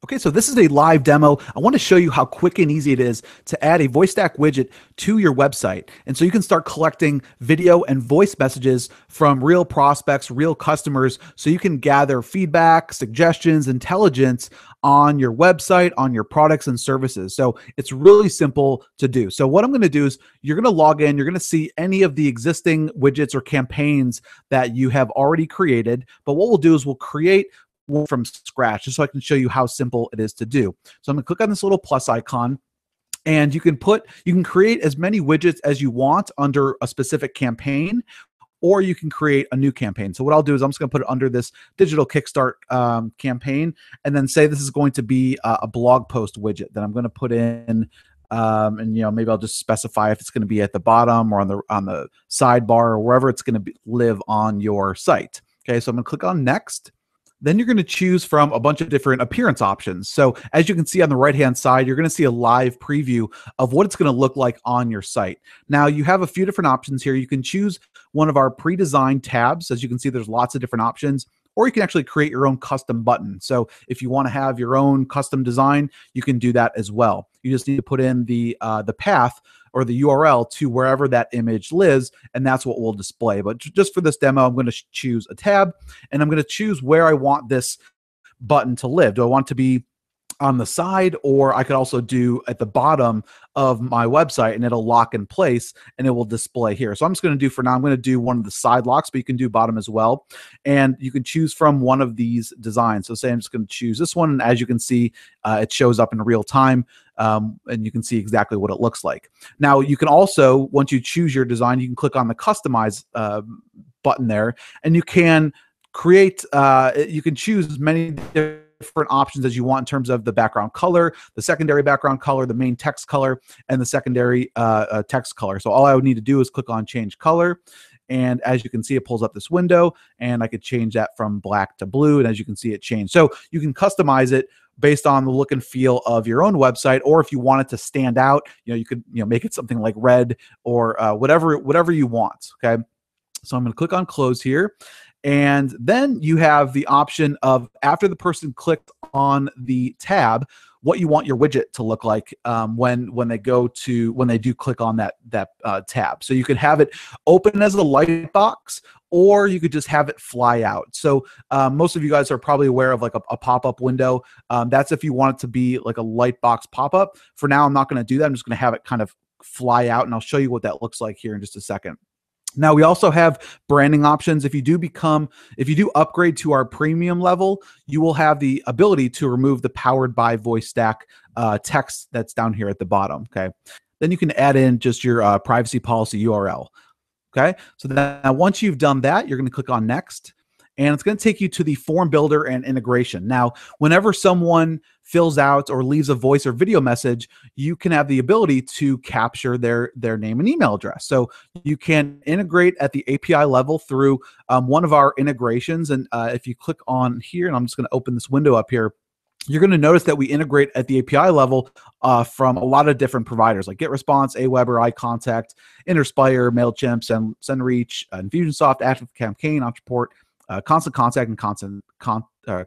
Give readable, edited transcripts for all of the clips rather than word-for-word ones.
Okay, so this is a live demo. I want to show you how quick and easy it is to add a VoiceStak widget to your website. And so you can start collecting video and voice messages from real prospects, real customers, so you can gather feedback, suggestions, intelligence on your website, on your products and services. So it's really simple to do. So what I'm going to do is you're going to log in, you're going to see any of the existing widgets or campaigns that you have already created. But what we'll do is we'll create one from scratch just so I can show you how simple it is to do. So I'm going to click on this little plus icon, and you can create as many widgets as you want under a specific campaign, or you can create a new campaign. So what I'll do is I'm just going to put it under this digital kickstart campaign, and then say this is going to be a blog post widget that I'm going to put in. And maybe I'll just specify if it's going to be at the bottom or on the sidebar or wherever it's going to live on your site. Okay, so I'm going to click on next. Then you're going to choose from a bunch of different appearance options. So as you can see on the right-hand side, you're going to see a live preview of what it's going to look like on your site. Now you have a few different options here. You can choose one of our pre-designed tabs. As you can see, there's lots of different options, or you can actually create your own custom button. So if you want to have your own custom design, you can do that as well. You just need to put in the path or the URL to wherever that image lives, and that's what we'll display. But just for this demo, I'm going to choose a tab, and I'm going to choose where I want this button to live. Do I want it to be on the side, or I could also do at the bottom of my website, and it'll lock in place and it will display here. So I'm just going to do, for now, I'm going to do one of the side locks, but you can do bottom as well. And you can choose from one of these designs. So say I'm just going to choose this one, and as you can see, it shows up in real time. And you can see exactly what it looks like. Now you can also, once you choose your design, you can click on the customize button there, and you can create, you can choose as many different options as you want in terms of the background color, the secondary background color, the main text color, and the secondary text color. So all I would need to do is click on change color. And as you can see, it pulls up this window, and I could change that from black to blue. And as you can see, it changed. So you can customize it based on the look and feel of your own website, or if you want it to stand out, you could make it something like red or whatever you want. Okay, so I'm going to click on close here. And then you have the option of, after the person clicked on the tab, what you want your widget to look like when they do click on that tab. So you could have it open as a light box, or you could just have it fly out. So most of you guys are probably aware of like a pop-up window. That's if you want it to be like a light box pop-up. For now, I'm not going to do that. I'm just going to have it kind of fly out, and I'll show you what that looks like here in just a second. Now we also have branding options. If you do upgrade to our premium level, you will have the ability to remove the powered by VoiceStak text that's down here at the bottom. Okay. Then you can add in just your privacy policy URL. Okay. So then once you've done that, you're going to click on next, and it's going to take you to the form builder and integration. Now, whenever someone fills out or leaves a voice or video message, you can have the ability to capture their name and email address. So you can integrate at the API level through one of our integrations. And if you click on here, and I'm just going to open this window up here, you're going to notice that we integrate at the API level from a lot of different providers like GetResponse, Aweber, iContact, Interspire, MailChimp, SendReach, Infusionsoft, ActiveCampaign, Ontraport, Constant Contact, and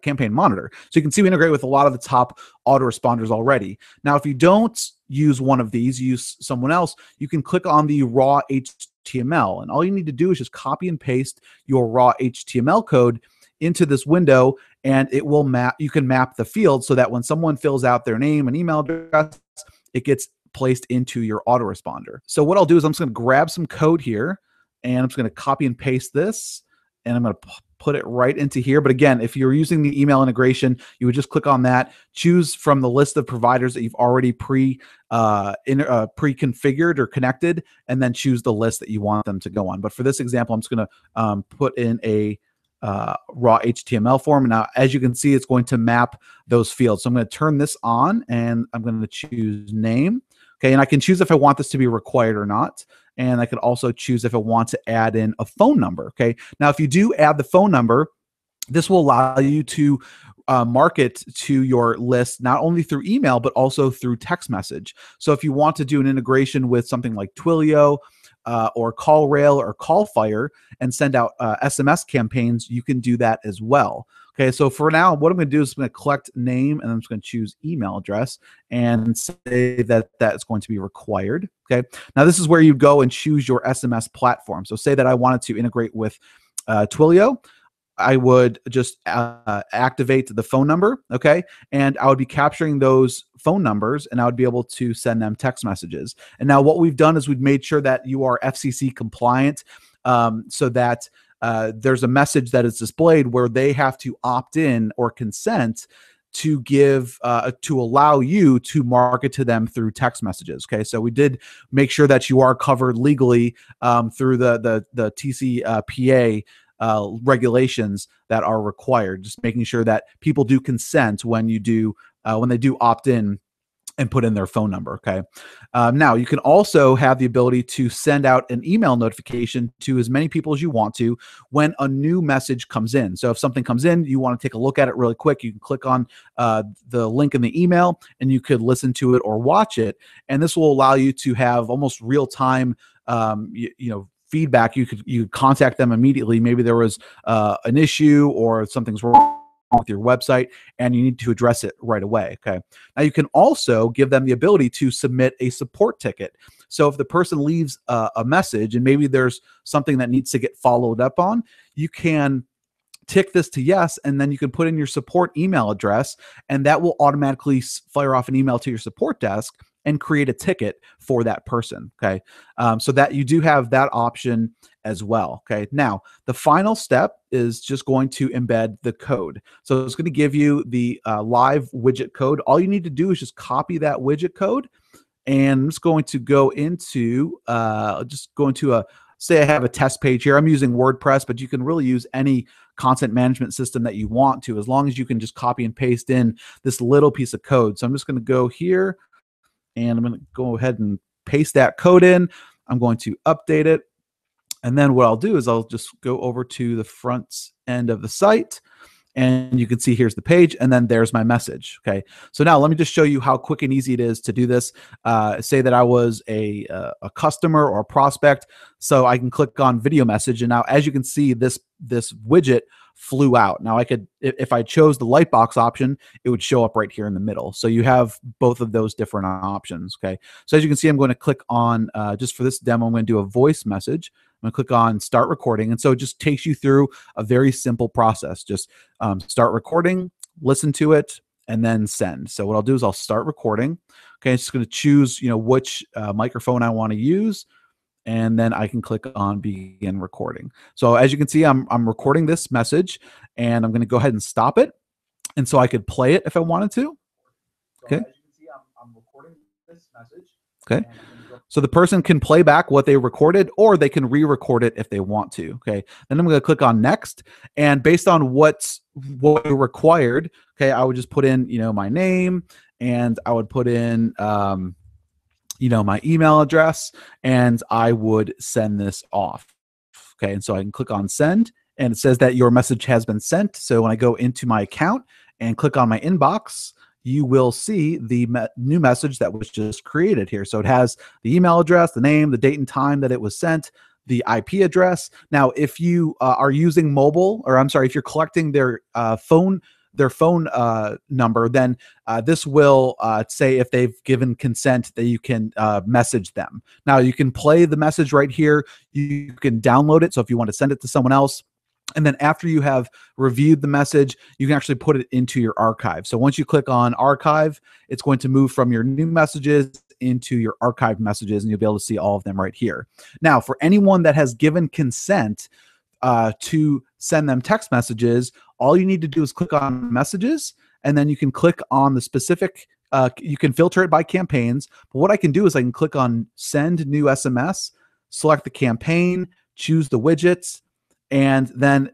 Campaign Monitor. So you can see we integrate with a lot of the top autoresponders already. Now, if you don't use one of these, use someone else, you can click on the raw HTML, and all you need to do is just copy and paste your raw HTML code into this window, and it will map. You can map the field so that when someone fills out their name and email address, it gets placed into your autoresponder. So what I'll do is I'm just going to grab some code here, and I'm just going to copy and paste this, and I'm going to put it right into here. But again, if you're using the email integration, you would just click on that, choose from the list of providers that you've already pre-configured or connected, and then choose the list that you want them to go on. But for this example, I'm just going to put in a raw HTML form. And now, as you can see, it's going to map those fields. So I'm going to turn this on, and I'm going to choose name. Okay, and I can choose if I want this to be required or not. And I could also choose if I want to add in a phone number. Okay, now if you do add the phone number, this will allow you to market to your list not only through email, but also through text message. So if you want to do an integration with something like Twilio, or CallRail or CallFire and send out SMS campaigns, you can do that as well. Okay, so for now, what I'm going to do is I'm going to collect name, and I'm just going to choose email address and say that that's going to be required. Okay, now this is where you go and choose your SMS platform. So say that I wanted to integrate with Twilio. I would just activate the phone number, okay? And I would be capturing those phone numbers, and I would be able to send them text messages. And now what we've done is we've made sure that you are FCC compliant, so that there's a message that is displayed where they have to opt in or consent to give to allow you to market to them through text messages. Okay, so we did make sure that you are covered legally through the TCPA regulations that are required. Just making sure that people do consent when you do when they do opt in and put in their phone number. Okay. Now you can also have the ability to send out an email notification to as many people as you want to when a new message comes in. So if something comes in, you want to take a look at it really quick, you can click on the link in the email and you could listen to it or watch it. And this will allow you to have almost real time, feedback. You could contact them immediately. Maybe there was an issue or something's wrong with your website and you need to address it right away. Okay. Now you can also give them the ability to submit a support ticket. So if the person leaves a message and maybe there's something that needs to get followed up on, you can tick this to yes, and then you can put in your support email address, and that will automatically fire off an email to your support desk and create a ticket for that person. Okay. So that you do have that option as well. Okay. Now, the final step is just going to embed the code. So it's going to give you the live widget code. All you need to do is just copy that widget code. And I'm just going to go into, say I have a test page here. I'm using WordPress, but you can really use any content management system that you want to, as long as you can just copy and paste in this little piece of code. So I'm just going to go here and I'm going to go ahead and paste that code in. I'm going to update it. And then what I'll do is I'll just go over to the front end of the site. And you can see here's the page, and then there's my message. Okay, so now let me just show you how quick and easy it is to do this. Say that I was a customer or a prospect, so I can click on video message, and now as you can see, this widget flew out. Now I could, if I chose the lightbox option, it would show up right here in the middle. So you have both of those different options. Okay, so as you can see, I'm going to click on just for this demo, I'm going to do a voice message. I'm going to click on start recording. And so it just takes you through a very simple process. Just start recording, listen to it, and then send. So what I'll do is I'll start recording. Okay, I'm just going to choose, which microphone I want to use. And then I can click on begin recording. So as you can see, I'm recording this message, and I'm going to go ahead and stop it. And so I could play it if I wanted to. Okay. So as you can see, I'm recording this message. Okay. So the person can play back what they recorded, or they can re-record it if they want to. Okay. Then I'm going to click on next, and based on what required, okay, I would just put in, my name, and I would put in, my email address, and I would send this off. Okay. And so I can click on send, and it says that your message has been sent. So when I go into my account and click on my inbox, you will see the new message that was just created here. So it has the email address, the name, the date and time that it was sent, the IP address. Now, if you are using mobile, or I'm sorry, if you're collecting their phone number, then this will say if they've given consent that you can message them. Now, you can play the message right here. You can download it. So if you want to send it to someone else, and then after you have reviewed the message, you can actually put it into your archive. So once you click on archive, it's going to move from your new messages into your archived messages, and you'll be able to see all of them right here. Now, for anyone that has given consent to send them text messages, all you need to do is click on messages, and then you can click on the specific, you can filter it by campaigns. But what I can do is I can click on send new SMS, select the campaign, choose the widgets, and then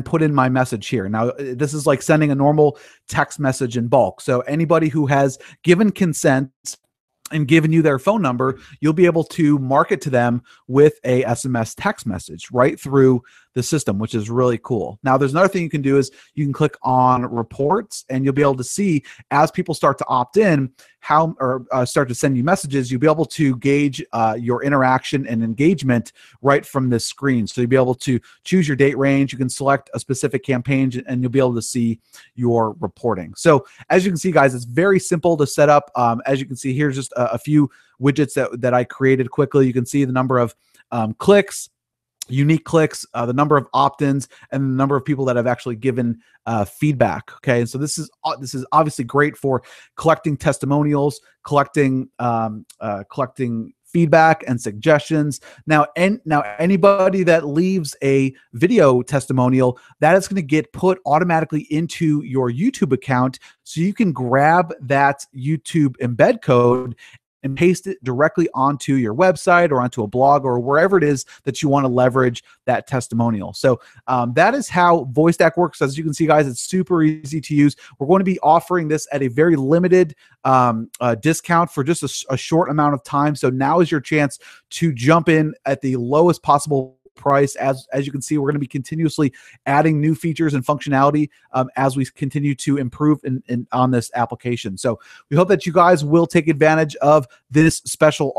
put in my message here. Now, this is like sending a normal text message in bulk. So anybody who has given consent and given you their phone number, you'll be able to market to them with a SMS text message right through the system, which is really cool. Now, there's another thing you can do is you can click on reports, and you'll be able to see as people start to opt in, how or start to send you messages, you'll be able to gauge your interaction and engagement right from this screen. So you'll be able to choose your date range. You can select a specific campaign, and you'll be able to see your reporting. So as you can see, guys, it's very simple to set up. As you can see, here's just a few widgets that I created quickly. You can see the number of clicks, unique clicks, the number of opt-ins, and the number of people that have actually given feedback. Okay, and so this is obviously great for collecting testimonials, collecting feedback and suggestions. Now anybody that leaves a video testimonial, that is going to get put automatically into your YouTube account, so you can grab that YouTube embed code and paste it directly onto your website or onto a blog or wherever it is that you want to leverage that testimonial. So that is how VoiceStak works. As you can see, guys, it's super easy to use. We're going to be offering this at a very limited discount for just a short amount of time. So now is your chance to jump in at the lowest possible price. As you can see, we're going to be continuously adding new features and functionality as we continue to improve on this application. So we hope that you guys will take advantage of this special